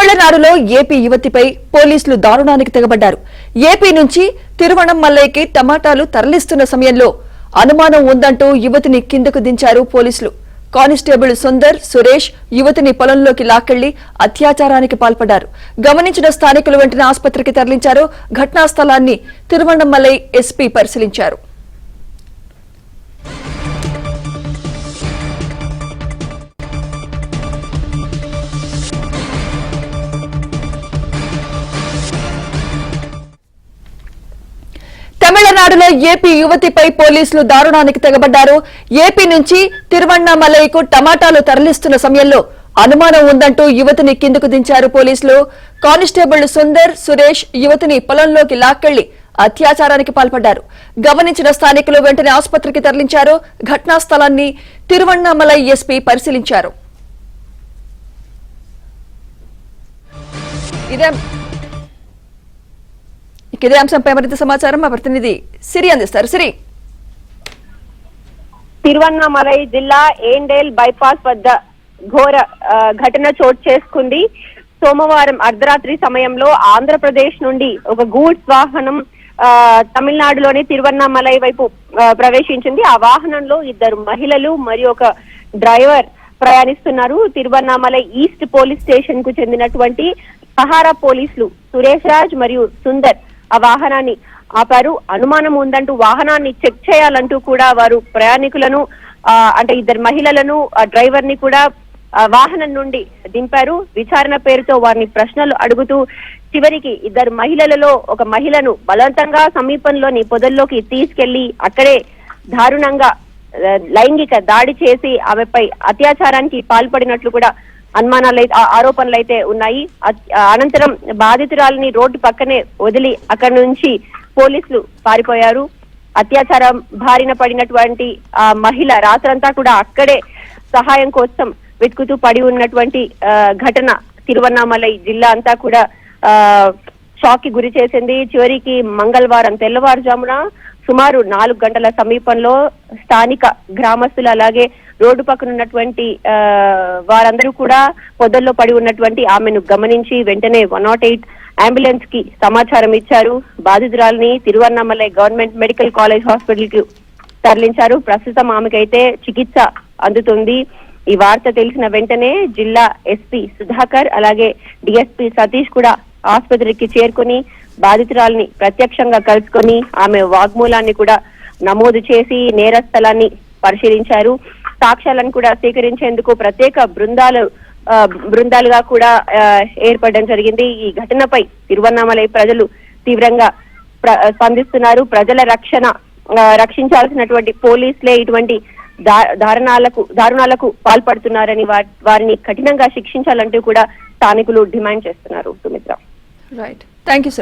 తమిళనాడులో ఏపీ యువతిపై పోలీసులు దారుణానికి తెగబడ్డారు. ఏపీ నుంచి తిరువణమలైకి టమాటాలు తరలిస్తున్న సమయంలో అనుమానం ఉందంటూ యువతిని కిందకు దించారు పోలీసులు. కానిస్టేబుల్ సుందర్, సురేష్ యువతిని పొలంలోకి లాక్కెళ్లి అత్యాచారానికి పాల్పడ్డారు. గమనించిన స్థానికులు వెంటనే ఆసుపత్రికి తరలించారు. ఘటనా స్థలాన్ని తిరువణమలై ఎస్పీ పరిశీలించారు. తమిళనాడులో ఏపీ యువతిపై పోలీసులు దారుణానికి తెగబడ్డారు. ఏపీ నుంచి తిరువణమలైకు టమాటాలు తరలిస్తున్న సమయంలో అనుమానం ఉందంటూ యువతిని కిందకు దించారు పోలీసులు. కానిస్టేబుల్ సుందర్, సురేష్ యువతిని పొలంలోకి లాక్కెళ్లి అత్యాచారానికి పాల్పడ్డారు. గమనించిన స్థానికులు వెంటనే ఆసుపత్రికి తరలించారు. ఘటనా స్థలాన్ని తిరువణమలై ఎస్పీ పరిశీలించారు. ఇదే అంశంపై మరింత సమాచారం మా ప్రతినిధి సిరి అందిస్తారు. సిరి, తిరువణమలై జిల్లా ఏండేల్ బైపాస్ వద్ద ఘోర ఘటన చోటు చేసుకుంది. సోమవారం అర్ధరాత్రి సమయంలో ఆంధ్రప్రదేశ్ నుండి ఒక గూడ్స్ వాహనం తమిళనాడులోని తిరువణమలై వైపు ప్రవేశించింది. ఆ వాహనంలో 2 మహిళలు మరియు ఒక డ్రైవర్ ప్రయాణిస్తున్నారు. తిరువణమలై ఈస్ట్ పోలీస్ స్టేషన్ కు చెందినటువంటి సహారా పోలీసులు సురేష్ రాజ్ మరియు సుందర్ ఆ వాహనాన్ని ఆపారు. అనుమానం ఉందంటూ వాహనాన్ని చెక్ చేయాలంటూ కూడా వారు ప్రయాణికులను అంటే 2 మహిళలను డ్రైవర్ ని కూడా వాహనం నుండి దింపారు. విచారణ పేరుతో వారిని ప్రశ్నలు అడుగుతూ చివరికి 2 మహిళలలో ఒక మహిళను బలవంతంగా సమీపంలోని పొదల్లోకి తీసుకెళ్లి అక్కడే దారుణంగా లైంగిక దాడి చేసి ఆమెపై అత్యాచారానికి పాల్పడినట్లు కూడా ఆరోపణలైతే ఉన్నాయి. అనంతరం బాధితురాలని రోడ్డు పక్కనే వదిలి అక్కడి నుంచి పోలీసులు పారిపోయారు. అత్యాచారం బారిన పడినటువంటి ఆ మహిళ రాత్రంతా కూడా అక్కడే సహాయం కోసం వెతుకుతూ పడి ఉన్నటువంటి ఘటన తిరువణమలై జిల్లా అంతా కూడా షాక్ కి గురి చేసింది. చివరికి మంగళవారం తెల్లవారుజామున సుమారు 4 గంటల సమీపంలో స్థానిక గ్రామస్తులు అలాగే రోడ్డు పక్కన ఉన్నటువంటి వారందరూ కూడా పొదల్లో పడి ఉన్నటువంటి ఆమెను గమనించి వెంటనే 108 అంబులెన్స్ కి సమాచారం ఇచ్చారు. బాధితురాలని Tiruvannamalai government medical college hospital కి తరలించారు. ప్రస్తుతం ఆమెకైతే చికిత్స అందుతుంది. ఈ వార్త తెలిసిన వెంటనే జిల్లా ఎస్పీ సుధాకర్ అలాగే డిఎస్పీ సతీష్ కూడా ఆసుపత్రికి చేరుకుని బాధితురాలని ప్రత్యక్షంగా కలుసుకొని ఆమె వాగ్మూలాన్ని కూడా నమోదు చేసి నేర స్థలాన్ని పరిశీలించారు. సాక్ష్యాలను కూడా సేకరించేందుకు ప్రత్యేక బృందాలుగా కూడా ఏర్పడడం జరిగింది. ఈ ఘటనపై తిరువణమలై ప్రజలు తీవ్రంగా స్పందిస్తున్నారు. ప్రజల రక్షించాల్సినటువంటి పోలీసులే ఇటువంటి దారుణాలకు పాల్పడుతున్నారని వారిని కఠినంగా శిక్షించాలంటూ కూడా స్థానికులు డిమాండ్ చేస్తున్నారు. Sumitra, right, thank you.